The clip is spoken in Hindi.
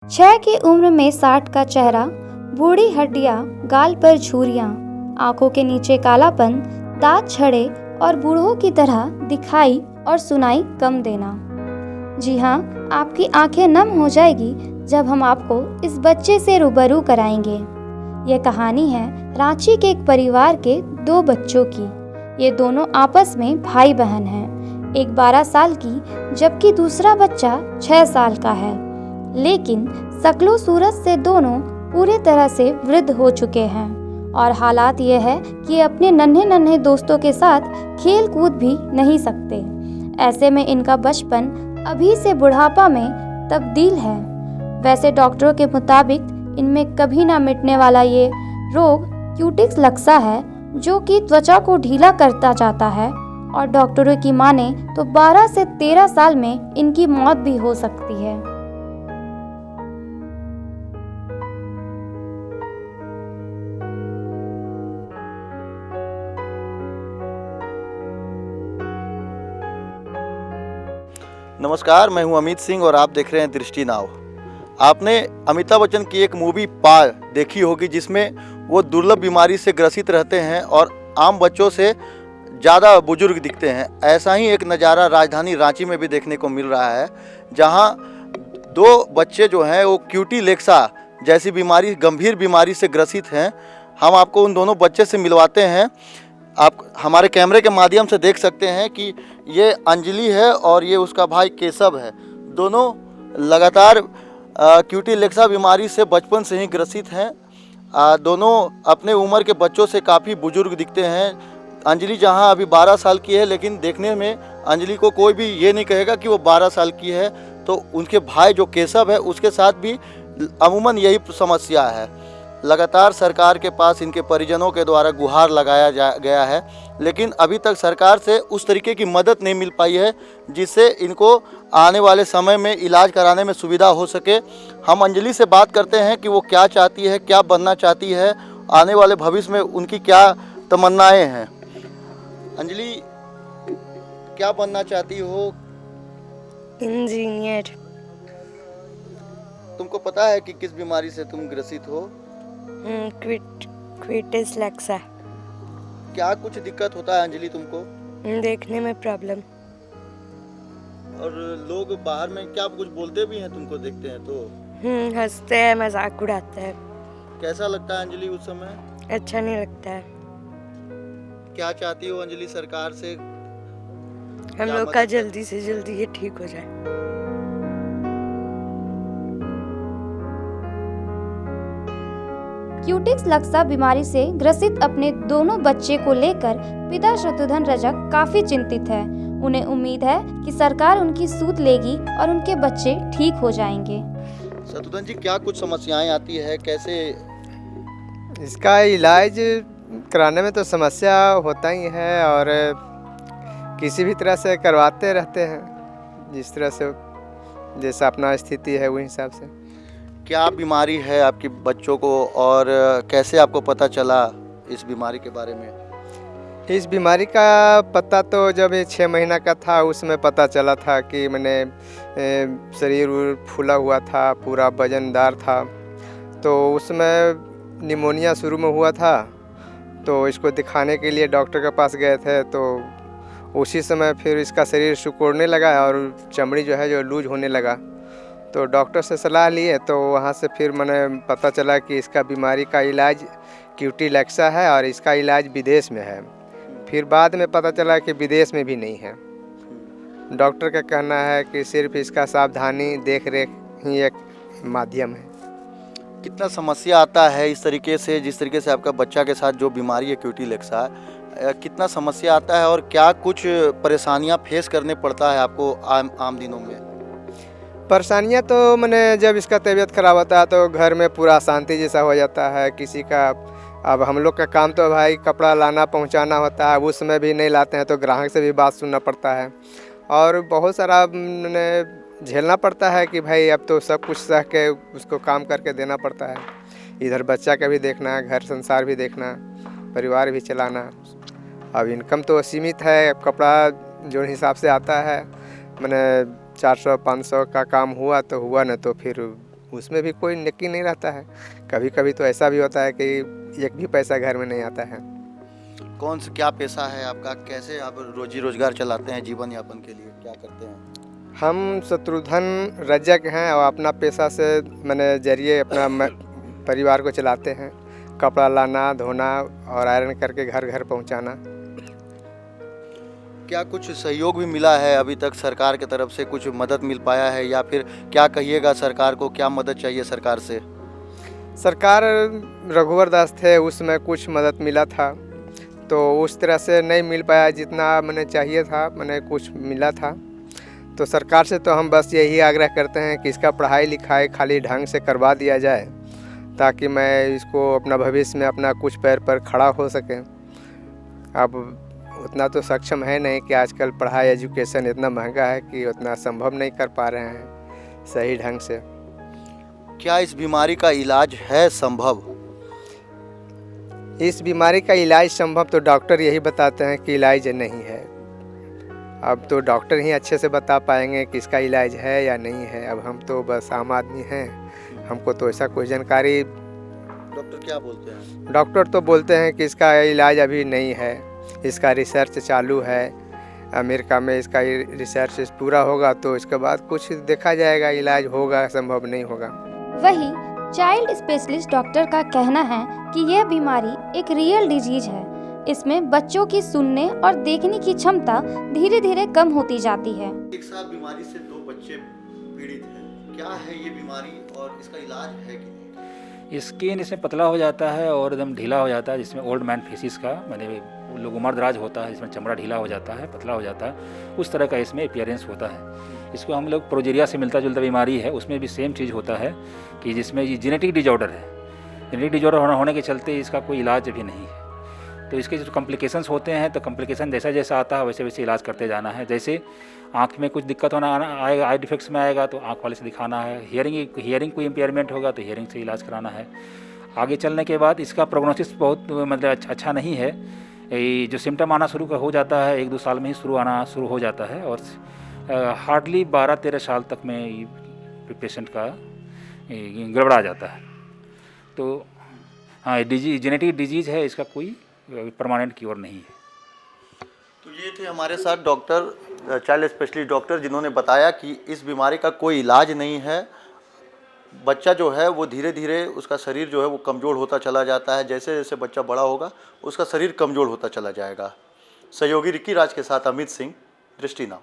6 की उम्र में 60 का चेहरा, बूढ़ी हड्डियां, गाल पर झुर्रियां, आंखों के नीचे कालापन, दांत छड़े और बूढ़ों की तरह दिखाई और सुनाई कम देना। जी हाँ, आपकी आंखें नम हो जाएगी जब हम आपको इस बच्चे से रूबरू कराएंगे। ये कहानी है रांची के एक परिवार के 2 बच्चों की। ये दोनों आपस में भाई बहन हैं। एक 12 साल की जबकि दूसरा बच्चा 6 साल का है। लेकिन शक्लो सूरत से दोनों पूरे तरह से वृद्ध हो चुके हैं और हालात ये है कि अपने नन्हे नन्हे दोस्तों के साथ खेल कूद भी नहीं सकते। ऐसे में इनका बचपन अभी से बुढ़ापा में तब्दील है। वैसे डॉक्टरों के मुताबिक इनमें कभी ना मिटने वाला ये रोग क्यूटिक्स लक्सा है, जो कि त्वचा को ढीला करता जाता है और डॉक्टरों की माने तो 12 से 13 साल में इनकी मौत भी हो सकती है। नमस्कार, मैं हूं अमित सिंह और आप देख रहे हैं दृष्टि नाव। आपने अमिताभ बच्चन की एक मूवी पा देखी होगी जिसमें वो दुर्लभ बीमारी से ग्रसित रहते हैं और आम बच्चों से ज़्यादा बुजुर्ग दिखते हैं। ऐसा ही एक नज़ारा राजधानी रांची में भी देखने को मिल रहा है, जहां 2 बच्चे जो हैं वो क्यूटी लेक्सा जैसी बीमारी, गंभीर बीमारी से ग्रसित हैं। हम आपको उन दोनों बच्चे से मिलवाते हैं। आप हमारे कैमरे के माध्यम से देख सकते हैं कि ये अंजलि है और ये उसका भाई केशव है। दोनों लगातार क्यूटी लेक्सा बीमारी से बचपन से ही ग्रसित हैं। दोनों अपने उम्र के बच्चों से काफ़ी बुजुर्ग दिखते हैं। अंजलि जहां अभी 12 साल की है, लेकिन देखने में अंजलि को कोई भी ये नहीं कहेगा कि वो 12 साल की है। तो उनके भाई जो केशव है उसके साथ भी अमूमन यही समस्या है। लगातार सरकार के पास इनके परिजनों के द्वारा गुहार लगाया गया है, लेकिन अभी तक सरकार से उस तरीके की मदद नहीं मिल पाई है जिससे इनको आने वाले समय में इलाज कराने में सुविधा हो सके। हम अंजलि से बात करते हैं कि वो क्या चाहती है, क्या बनना चाहती है, आने वाले भविष्य में उनकी क्या तमन्नाएं हैं। अंजलि, क्या बनना चाहती हो? इंजीनियर। तुमको पता है कि किस बीमारी से तुम ग्रसित हो? क्यूटिक्स लक्सा। क्या कुछ दिक्कत होता है अंजलि तुमको? देखने में प्रॉब्लम। और लोग बाहर में क्या कुछ बोलते भी हैं तुमको देखते हैं तो? हंसते हैं, मजाक उड़ाते हैं। कैसा लगता है अंजलि उस समय? अच्छा नहीं लगता है। क्या चाहती हो अंजलि सरकार से? हम लोग का जल्दी से जल्दी ये ठीक हो जाए। क्यूटिक्स लक्सा बीमारी से ग्रसित अपने दोनों बच्चे को लेकर पिता शत्रुघ्न रजक काफी चिंतित है। उन्हें उम्मीद है कि सरकार उनकी सूध लेगी और उनके बच्चे ठीक हो जाएंगे। शत्रुघ्न जी, क्या कुछ समस्याएं आती है, कैसे? इसका इलाज कराने में तो समस्या होता ही है और किसी भी तरह से करवाते रहते हैं, जिस तरह से जैसा अपना स्थिति है वही हिसाब से। क्या बीमारी है आपके बच्चों को और कैसे आपको पता चला इस बीमारी के बारे में? इस बीमारी का पता तो जब ये 6 महीना का था उसमें पता चला था कि मैंने शरीर फूला हुआ था, पूरा वजनदार था। तो उसमें निमोनिया शुरू में हुआ था, तो इसको दिखाने के लिए डॉक्टर के पास गए थे। तो उसी समय फिर इसका शरीर सिकुड़ने लगा और चमड़ी जो है जो लूज होने लगा। तो डॉक्टर से सलाह लिए तो वहाँ से फिर मैंने पता चला कि इसका बीमारी का इलाज क्यूटी लेक्सा है और इसका इलाज विदेश में है। फिर बाद में पता चला कि विदेश में भी नहीं है। डॉक्टर का कहना है कि सिर्फ इसका सावधानी देख रेख ही एक माध्यम है। कितना समस्या आता है इस तरीके से, जिस तरीके से आपका बच्चा के साथ जो बीमारी है क्यूटी लेक्सा, कितना समस्या आता है और क्या कुछ परेशानियां फेस करने पड़ता है आपको आम दिनों में? परेशानियाँ तो मैंने जब इसका तबीयत ख़राब होता है तो घर में पूरा शांति जैसा हो जाता है। किसी का अब हम लोग का काम तो भाई कपड़ा लाना पहुंचाना होता है, उस समय भी नहीं लाते हैं तो ग्राहक से भी बात सुनना पड़ता है और बहुत सारा मैंने झेलना पड़ता है कि भाई अब तो सब कुछ सह के उसको काम करके देना पड़ता है। इधर बच्चा का भी देखना, घर संसार भी देखना, परिवार भी चलाना। अब इनकम तो सीमित है, कपड़ा जो हिसाब से आता है मैंने 400-500 का काम हुआ तो हुआ, न तो फिर उसमें भी कोई यकीन नहीं रहता है। कभी कभी तो ऐसा भी होता है कि एक भी पैसा घर में नहीं आता है। कौन सा क्या पेशा है आपका, कैसे आप रोजी रोजगार चलाते हैं, जीवन यापन के लिए क्या करते हैं? हम शत्रुघ्न रजक हैं और अपना पेशा से मैंने जरिए अपना परिवार को चलाते हैं। कपड़ा लाना, धोना और आयरन करके घर घर पहुंचाना। क्या कुछ सहयोग भी मिला है अभी तक सरकार की तरफ से, कुछ मदद मिल पाया है, या फिर क्या कहिएगा सरकार को, क्या मदद चाहिए सरकार से? सरकार रघुवर दास थे उसमें कुछ मदद मिला था, तो उस तरह से नहीं मिल पाया जितना मैंने चाहिए था, मैंने कुछ मिला था। तो सरकार से तो हम बस यही आग्रह करते हैं कि इसका पढ़ाई लिखाई खाली ढंग से करवा दिया जाए, ताकि मैं इसको अपना भविष्य में अपना कुछ पैर पर खड़ा हो सके। अब उतना तो सक्षम है नहीं कि आजकल पढ़ाई एजुकेशन इतना महंगा है कि उतना संभव नहीं कर पा रहे हैं सही ढंग से। क्या इस बीमारी का इलाज है संभव? इस बीमारी का इलाज संभव तो डॉक्टर यही बताते हैं कि इलाज नहीं है। अब तो डॉक्टर ही अच्छे से बता पाएंगे कि इसका इलाज है या नहीं है। अब हम तो बस आम आदमी हैं, हमको तो ऐसा कोई जानकारी। डॉक्टर क्या बोलते हैं? डॉक्टर तो बोलते हैं कि इसका इलाज अभी नहीं है, इसका रिसर्च चालू है। अमेरिका में इसका रिसर्च पूरा होगा तो इसके बाद कुछ देखा जाएगा, इलाज होगा संभव नहीं होगा। वहीं चाइल्ड स्पेशलिस्ट डॉक्टर का कहना है कि यह बीमारी एक रियल डिजीज है। इसमें बच्चों की सुनने और देखने की क्षमता धीरे धीरे कम होती जाती है। एक साथ बीमारी से 2 बच्चे पीड़ित हैं। क्या है ये बीमारी और इसका इलाज है कि नहीं? स्किन इसमें पतला हो जाता है और एकदम ढीला हो जाता है, जिसमें ओल्ड मैन फेसिस का मैंने लोग उम्रदराज होता है, जिसमें चमड़ा ढीला हो जाता है, पतला हो जाता है, उस तरह का इसमें अपीयरेंस होता है। इसको हम लोग प्रोजेरिया से मिलता जुलता बीमारी है, उसमें भी सेम चीज़ होता है कि जिसमें ये जेनेटिक डिजॉर्डर है। जेनेटिक डिजॉर्डर होने के चलते इसका कोई इलाज अभी नहीं है। तो इसके जो कॉम्प्लिकेशंस होते हैं, तो कॉम्प्लिकेशन जैसा जैसा आता है वैसे वैसे इलाज करते जाना है। जैसे आँख में कुछ दिक्कत होना आएगा, आई डिफेक्ट्स में आएगा तो आँख वाले से दिखाना है। हियरिंग कोई इम्पेयरमेंट होगा तो हियरिंग से इलाज कराना है। आगे चलने के बाद इसका प्रोग्नोसिस बहुत मतलब अच्छा नहीं है। जो सिम्टम आना शुरू हो जाता है 1-2 साल में ही शुरू हो जाता है, और हार्डली 12-13 साल तक में पेशेंट का गड़बड़ा जाता है। तो हाँ, जेनेटिक डिजीज़ है, इसका कोई परमानेंट क्योर नहीं है। तो ये थे हमारे साथ डॉक्टर, चाइल्ड स्पेशलिस्ट डॉक्टर, जिन्होंने बताया कि इस बीमारी का कोई इलाज नहीं है। बच्चा जो है वो धीरे धीरे उसका शरीर जो है वो कमज़ोर होता चला जाता है। जैसे जैसे बच्चा बड़ा होगा उसका शरीर कमज़ोर होता चला जाएगा। सहयोगी रिकी राज के साथ अमित सिंह, दृष्टि नाउ।